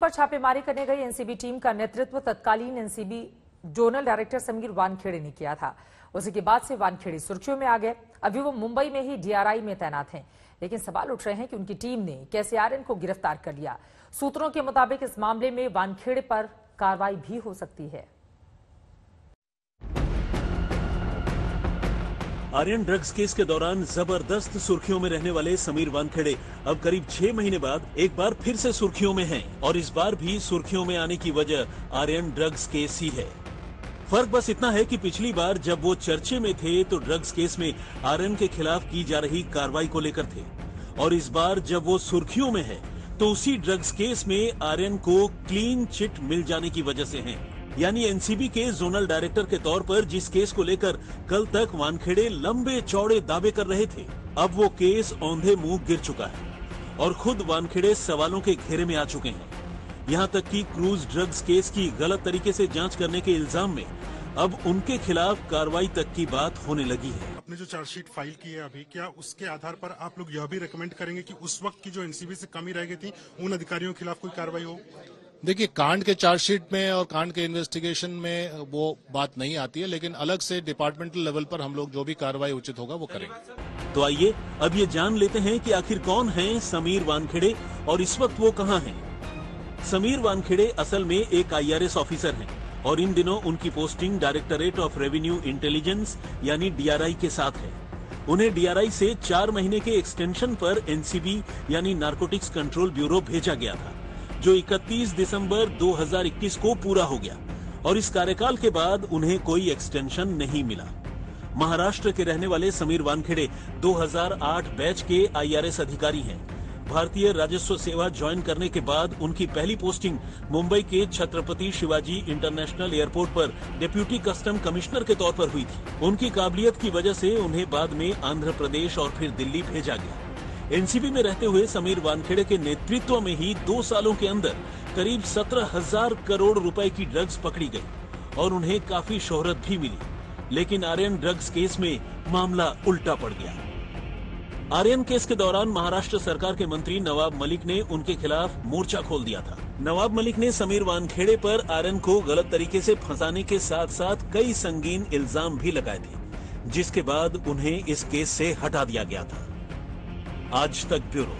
पर छापेमारी करने गई एनसीबी टीम का नेतृत्व तत्कालीन NCB zonal director Sameer Wankhede ने किया था। उसी के बाद से वानखेड़े सुर्खियों में आ गए। अभी वो मुंबई में ही डीआरआई में तैनात हैं, लेकिन सवाल उठ रहे हैं कि उनकी टीम ने कैसे आर्यन को गिरफ्तार कर लिया। सूत्रों के मुताबिक इस मामले में वानखेड़े पर कार्रवाई भी हो सकती है। आर्यन ड्रग्स केस के दौरान जबरदस्त सुर्खियों में रहने वाले समीर वानखेड़े अब करीब 6 महीने बाद एक बार फिर से सुर्खियों में हैं और इस बार भी सुर्खियों में आने की वजह आर्यन ड्रग्स केस ही है। फर्क बस इतना है कि पिछली बार जब वो चर्चे में थे तो ड्रग्स केस में आर्यन के खिलाफ की जा रही कार्रवाई को लेकर थे और इस बार जब वो सुर्खियों में है तो उसी ड्रग्स केस में आर्यन को क्लीन चिट मिल जाने की वजह से है। यानी एनसीबी के जोनल डायरेक्टर के तौर पर जिस केस को लेकर कल तक वानखेड़े लंबे चौड़े दावे कर रहे थे, अब वो केस औंधे मुंह गिर चुका है और खुद वानखेड़े सवालों के घेरे में आ चुके हैं। यहाँ तक कि क्रूज ड्रग्स केस की गलत तरीके से जांच करने के इल्जाम में अब उनके खिलाफ कार्रवाई तक की बात होने लगी है। आपने जो चार्जशीट फाइल की है अभी, क्या उसके आधार पर आप लोग यह भी रिकमेंड करेंगे कि उस वक्त की जो एनसीबी से कमी रह गई थी उन अधिकारियों के खिलाफ कोई कार्रवाई हो? देखिए, कांड के चार्जशीट में और कांड के इन्वेस्टिगेशन में वो बात नहीं आती है, लेकिन अलग से डिपार्टमेंटल लेवल पर हम लोग जो भी कार्रवाई उचित होगा वो करेंगे। तो आइए अब ये जान लेते हैं कि आखिर कौन हैं समीर वानखेड़े और इस वक्त वो कहां हैं। समीर वानखेड़े असल में एक आईआरएस ऑफिसर हैं और इन दिनों उनकी posting directorate of revenue intelligence यानी डीआरआई के साथ है। उन्हें डीआरआई से 4 महीने के एक्सटेंशन पर एनसीबी यानी नारकोटिक्स कंट्रोल ब्यूरो भेजा गया था, जो 31 दिसंबर 2021 को पूरा हो गया और इस कार्यकाल के बाद उन्हें कोई एक्सटेंशन नहीं मिला। महाराष्ट्र के रहने वाले समीर वानखेड़े 2008 बैच के आईआरएस अधिकारी हैं। भारतीय राजस्व सेवा ज्वाइन करने के बाद उनकी पहली पोस्टिंग मुंबई के छत्रपति शिवाजी इंटरनेशनल एयरपोर्ट पर डिप्यूटी कस्टम कमिश्नर के तौर पर हुई थी। उनकी काबिलियत की वजह से उन्हें बाद में आंध्र प्रदेश और फिर दिल्ली भेजा गया। एनसीबी में रहते हुए समीर वानखेड़े के नेतृत्व में ही 2 सालों के अंदर करीब 17,000 करोड़ रुपए की ड्रग्स पकड़ी गई और उन्हें काफी शोहरत भी मिली। लेकिन आर्यन ड्रग्स केस में मामला उल्टा पड़ गया। आर्यन केस के दौरान महाराष्ट्र सरकार के मंत्री नवाब मलिक ने उनके खिलाफ मोर्चा खोल दिया था। नवाब मलिक ने समीर वानखेड़े पर आर्यन को गलत तरीके से फंसाने के साथ साथ कई संगीन इल्जाम भी लगाए थे, जिसके बाद उन्हें इस केस से हटा दिया गया था। आज तक ब्यूरो।